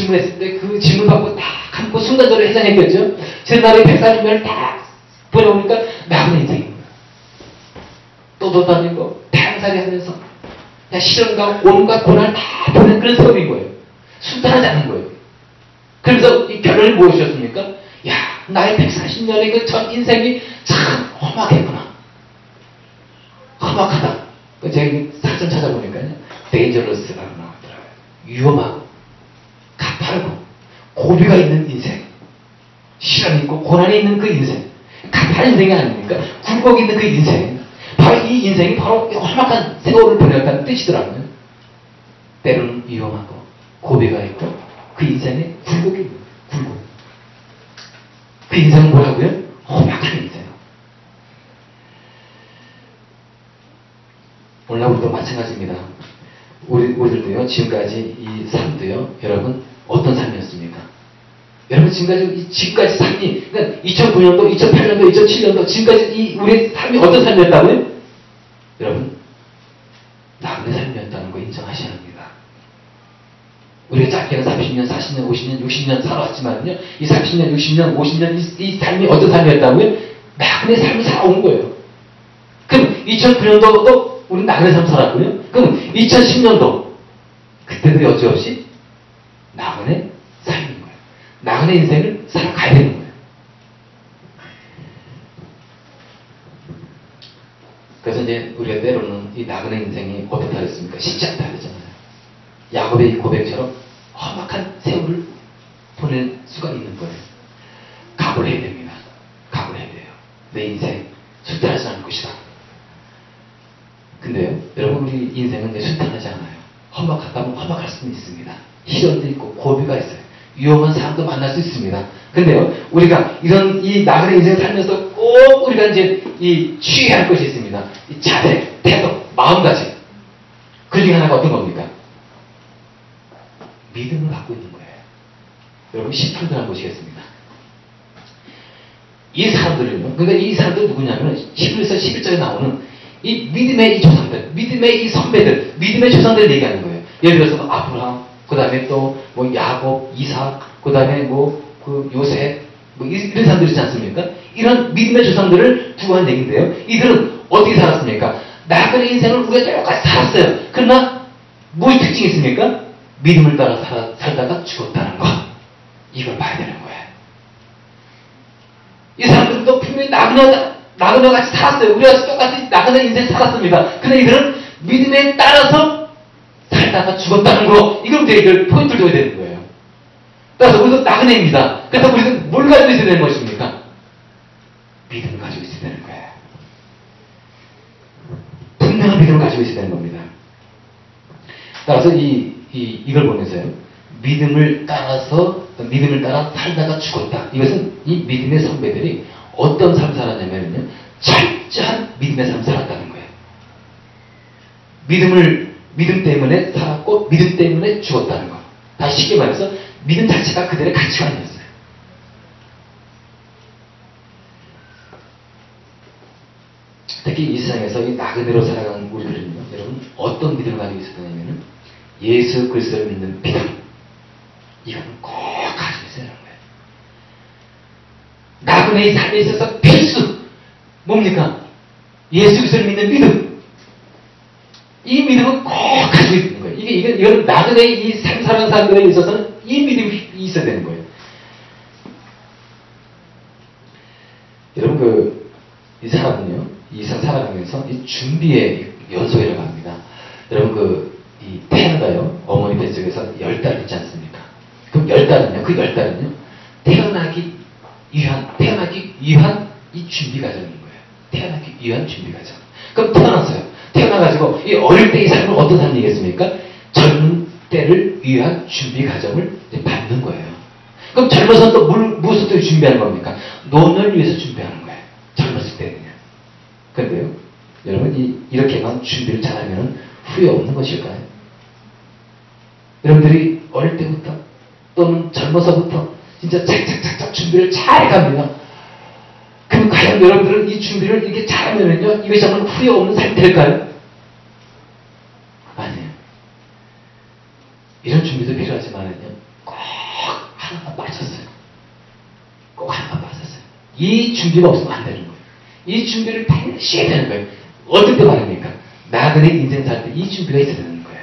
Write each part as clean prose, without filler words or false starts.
질문했을 때 그 질문 받고 딱 감고 순간적으로 해산했겠죠. 제 나라의 140년을 다 보내보니까 나그네 인생입니다. 떠돌다니고 다양살이 하면서 그냥 시련과 온갖 고난을 다 보낸 그런 세월인 거예요. 순탄하지 않은 거예요. 그래서 이 결론이 무엇이었습니까? 야, 나의 140년의 그 전 인생이 참 험악했구나. 험악하다. 제가 사전 찾아보니까요. 데인저러스라고 나오더라고요. 위험하고 가파르고 고비가 있는 인생. 시련이 있고 고난이 있는 그 인생. 가파른 인생이 아닙니까? 굴곡이 있는 그 인생. 바로 이 인생이 바로 험악한 세월을 보냈다는 뜻이더라고요. 때로는 위험하고 고비가 있고 그 인생에 굴곡이 있는 거예요. 굴곡. 그 인생은 뭐라고요? 험악한 인생. 오늘날 우리도 마찬가지입니다. 우리들도요, 지금까지 이 삶도요, 여러분, 어떤 삶이었습니까? 여러분, 지금까지 삶이, 그러니까 2009년도, 2008년도, 2007년도, 지금까지 우리의 삶이 어떤 삶이었다고요? 여러분, 나그네 삶이었다는 거 인정하셔야 합니다. 우리가 짧게는 30년, 40년, 50년, 60년 살아왔지만요, 이 30년, 60년, 50년, 이 삶이 어떤 삶이었다고요? 나그네 삶을 살아온 거예요. 그럼 2009년도도 우리는 나그네 삶 살았고요. 그럼 2010년도 그때도 여지없이 나그네 삶인 거예요. 나그네 인생을 살아가야 되는 거예요. 그래서 이제 우리가 때로는 이 나그네 인생이 어떻다 그랬습니까? 쉽지 않다 그랬잖아요. 야곱의 이 고백처럼 험악한 세월을 보낼 수가 있는 거예요. 각오를 해야 됩니다. 각오를 해야 돼요. 내 인생 순탄하지 않을 것이다. 근데요, 여러분, 우리 인생은 이제 순탄하지 않아요. 험악하다면 험악할 수는 있습니다. 시련도 있고 고비가 있어요. 위험한 사람도 만날 수 있습니다. 근데요, 우리가 이런 이 나그네 인생을 살면서 꼭 우리가 이제 이 취해야 할 것이 있습니다. 이 자세, 태도, 마음가짐. 그 중에 하나가 어떤 겁니까? 믿음을 갖고 있는 거예요. 여러분, 10분들 한번 보시겠습니다. 이 사람들은요, 그러니까 이 사람들 누구냐면 11에서 11절에 나오는 이 믿음의 이 조상들, 믿음의 이 선배들, 믿음의 조상들을 얘기하는 거예요. 예를 들어서 뭐 아브라함, 그 다음에 또 뭐 야곱, 이삭, 그 다음에 뭐 그 요셉, 뭐 이런 사람들 있지 않습니까? 이런 믿음의 조상들을 두고 한 얘기인데요. 이들은 어떻게 살았습니까? 나그네 인생을 우리가 똑같이 살았어요. 그러나 무엇이 특징이 있습니까? 믿음을 따라 살다가 죽었다는 것. 이걸 봐야 되는 거예요. 이 사람들도 분명히 나그네 같이 살았어요. 우리가 똑같이 나그네 인생 살았습니다. 근데 이들은 믿음에 따라서 살다가 죽었다는 거. 이걸 우리가 포인트를 줘야 되는 거예요. 따라서 우리도 나그네입니다. 그래서 우리는 뭘 가지고 있어야 되는 것입니까? 믿음을 가지고 있어야 되는 거예요. 분명한 믿음을 가지고 있어야 되는 겁니다. 따라서 이걸 보면서요. 믿음을 따라 살다가 죽었다. 이것은 이 믿음의 선배들이 어떤 삶을 살았냐면요. 철저한 믿음의 삶을 살았다는 거예요. 믿음 때문에 살았고, 믿음 때문에 죽었다는 거. 다시 쉽게 말해서, 믿음 자체가 그들의 가치관이었어요. 특히 이 세상에서 이 나그네로 살아가는 우리들은요, 여러분, 어떤 믿음을 가지고 있었냐면은, 예수 그리스도를 믿는 믿음. 이거는 꼭 가지고 있어야 하는 거예요. 나그네의 삶에 있어서 필수. 뭡니까? 예수 그리스도를 믿는 믿음. 이 믿음은 꼭 가지고 있는 거예요. 이건 나그네의 이 삶 사는 사람들에 있어서는 이 믿음이 있어야 되는 거예요. 여러분, 이 사람은요, 이 세상 살아가면서 이 준비의 연속이라고 합니다. 여러분, 이 태아가요, 어머니 뱃속에서 10달 있지 않습니까? 그럼 10달은요, 태어나기 위한 이 준비 과정인 거예요. 태어나기 위한 준비 과정. 그럼 태어나가지고, 이 어릴 때 이 삶은 어떤 삶이겠습니까? 젊은 때를 위한 준비 과정을 받는 거예요. 그럼 젊어서 또 무엇을 또 준비하는 겁니까? 노년을 위해서 준비하는 거예요. 젊었을 때는요. 그런데요, 여러분, 이렇게만 준비를 잘하면 후회 없는 것일까요? 여러분들이 어릴 때부터 또는 젊어서부터 진짜 착착착착 준비를 잘 갑니다. 그럼 과연 여러분들은 이 준비를 이렇게 잘하면요, 이것이 정말 후회 없는 삶이 될까요? 아니에요. 이런 준비도 필요하지만은요, 꼭 이 준비가 없으면 안 되는 거예요. 이 준비를 반드시 해야 되는 거예요. 어떨 때 말입니까? 나그네 인생 살 때 이 준비가 있어야 되는 거예요.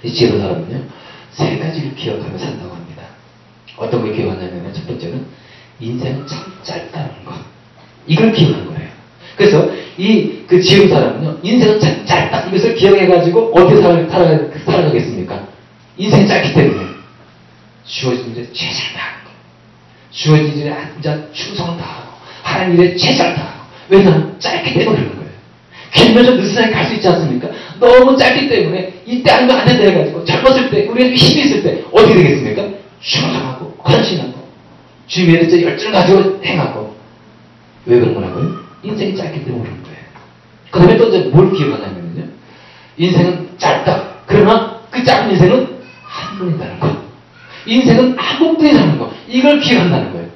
이 지혜로운 사람은요, 세 가지를 기억하며 산다고 합니다. 어떤 걸 기억하냐면, 첫 번째는 인생은 참 짧다는 것. 이걸 기억하는 거예요. 그래서 그 지혜로운 사람은요, 인생은 참 짧다. 이것을 기억해가지고 어떻게 살아가겠습니까? 인생이 짧기 때문에 주어진 일에 최선을 다하는 거. 주어진 일에 진짜 충성을 다하고 하나님 일에 최선을 다하고. 왜냐하면 짧기 때문에 그러는 거예요. 길면 좀 느슨하게 갈 수 있지 않습니까? 너무 짧기 때문에 이때 아니면 안 된다 해가지고 젊었을 때 우리가 좀 힘이 있을 때 어떻게 되겠습니까? 충성하고 헌신하고 주님에 대해서 열정을 가지고 행하고. 왜 그런 거라고요? 인생이 짧기 때문에 그런 거예요. 그 다음에 또 이제 뭘 기억하냐면요, 인생은 짧다. 그러나 그 짧은 인생은 한 번이라는 거. 인생은 한 번뿐이라는 거. 이걸 기억한다는 거예요.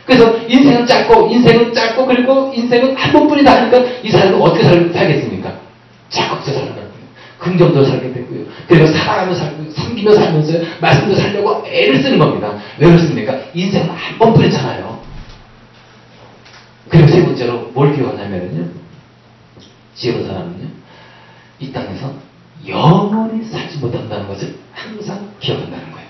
그래서 인생은 짧고 그리고 인생은 한 번뿐이다 하니까 이 사람은 어떻게 살겠습니까? 자극적으로 살아갈 거예요. 긍정적으로 살게 되고요. 그리고 살아가며 살고 섬기며 살면서 말씀도 살려고 애를 쓰는 겁니다. 왜 그렇습니까? 인생은 한 번뿐이잖아요. 그리고 세 번째로 뭘 기억하냐면요, 지혜로운 사람은요, 이 땅에서 영원히 살지 못한다는 것을 항상 기억한다는 거예요.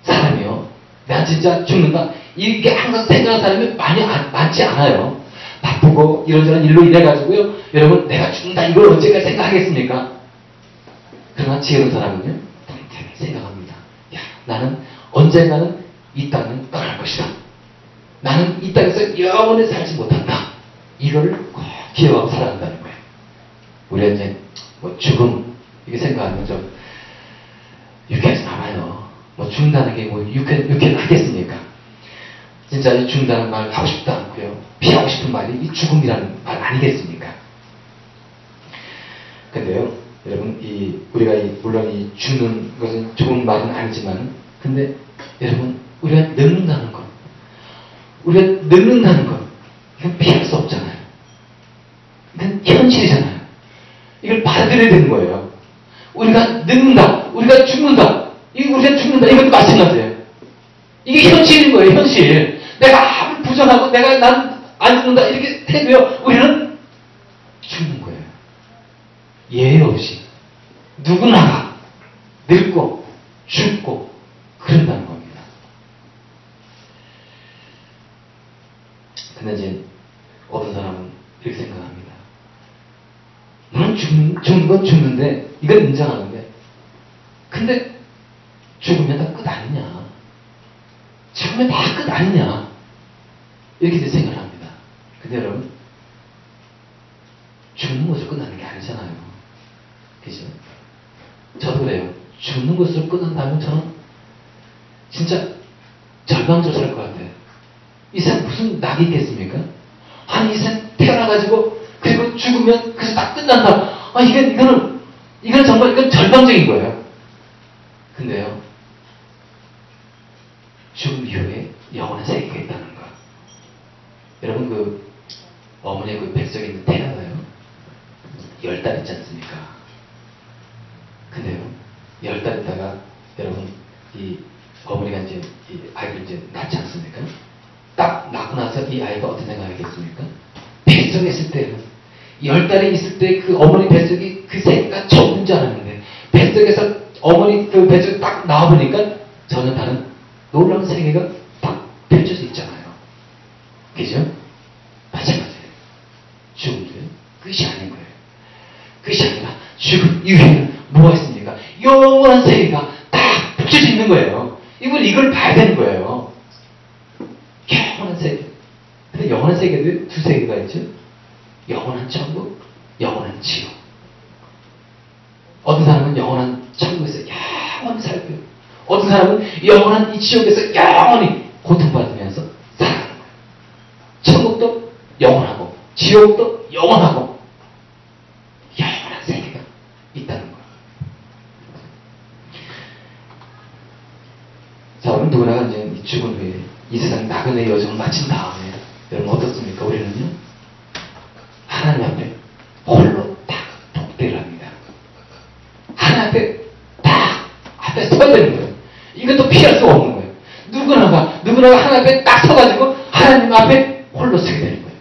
사람이요, 내가 진짜 죽는다, 이게 항상 생각하는 사람이 많지 않아요. 바쁘고 이런저런 일로 인해가지고요, 여러분 내가 죽는다 이걸 언제까지 생각하겠습니까? 그러나 지혜로운 사람은요, 당연히 생각합니다. 야, 나는 언젠가는 이 땅을 떠날 것이다. 나는 이 땅에서 영원히 살지 못한다. 이걸 꼭 기억하고 살아간다는 거예요. 우리가 이제 뭐 죽음 이렇게 생각하면 좀 유쾌하지 않아요. 뭐 죽는다는 게 뭐 유쾌하겠습니까? 진짜 이 죽는다는 말 하고 싶지도 않고요. 피하고 싶은 말이 이 죽음이라는 말 아니겠습니까? 근데요, 여러분, 우리가 물론 이 죽는 것은 좋은 말은 아니지만, 근데 여러분, 우리가 늙는다는 것, 이건 피할 수 없잖아요. 이건 현실이잖아요. 이걸 받아들여야 되는 거예요. 우리가 늙는다, 우리가 죽는다, 이것도 마찬가지예요. 이게 현실인 거예요, 현실. 내가 아무리 부정하고, 난 안 죽는다, 이렇게 해도요, 우리는 죽는 거예요. 예외 없이. 누구나 늙고, 죽고, 그런다는 겁니다. 근데 이제, 어떤 사람은 이렇게 생각합니다. 물론 죽는 건 죽는데, 이건 인정하는데, 근데, 죽으면 다 끝 아니냐. 죽으면 다 끝 아니냐. 이렇게 이제 생각을 합니다. 근데 여러분, 죽는 것으로 끝나는 게 아니잖아요. 그죠? 저도 그래요. 죽는 것으로 끝난다면 저는 진짜 절망적으로 살 것 같아요. 이 세상 무슨 낙이 있겠습니까? 아니, 이 세상 태어나가지고, 그리고 죽으면 그래서 딱 끝난다. 이거는 정말, 이건 절망적인 거예요. 근데요, 죽음 이후에 영원한 세계가 있다는 거. 여러분, 어머니의 뱃속에 있는 태아가요, 10달 있지 않습니까? 근데요, 10달 있다가, 여러분, 이 어머니가 이제, 이 아이를 이제 낳지 않습니까? 딱 낳고 나서 이 아이가 어떤 생각하겠습니까? 뱃속에 있을 때는, 10달이 있을 때 그 어머니 뱃속이 그 새끼가 처음인 줄 알았는데, 뱃속에서 어머니 그 뱃속에 딱 나와보니까 전혀 다른 놀라운 세계가 딱 펼쳐져 있잖아요. 그죠? 마찬가지예요. 죽음도 끝이 아닌 거예요. 끝이 아니라 죽음 이후에는 뭐가 있습니까? 영원한 세계가 딱 펼쳐져 있는 거예요. 이걸 봐야 되는 거예요. 영원한 세계. 근데 영원한 세계도 두 세계가 있죠. 영원한 천국, 영원한 지옥. 어떤 사람은 영원한 천국에서 영원히 살고요. 어떤 사람은 영원한 이 지옥에서 영원히 고통받으면서 살아가는 거예요. 천국도 영원하고 지옥도 영원하고 영원한 세계가 있다는 거예요. 자, 오늘 누구나가 이제 죽은 후에 이 세상 나그네 여정을 마친 다음에 여러분 어떻습니까? 우리는요, 하나님 앞에 홀로 딱 독대를 합니다. 하나님 앞에 딱 앞에 서야 되는 거예요. 이것도 피할 수가 없는 거예요. 누구나가 하나님 앞에 딱 서가지고 하나님 앞에 홀로 서게 되는 거예요.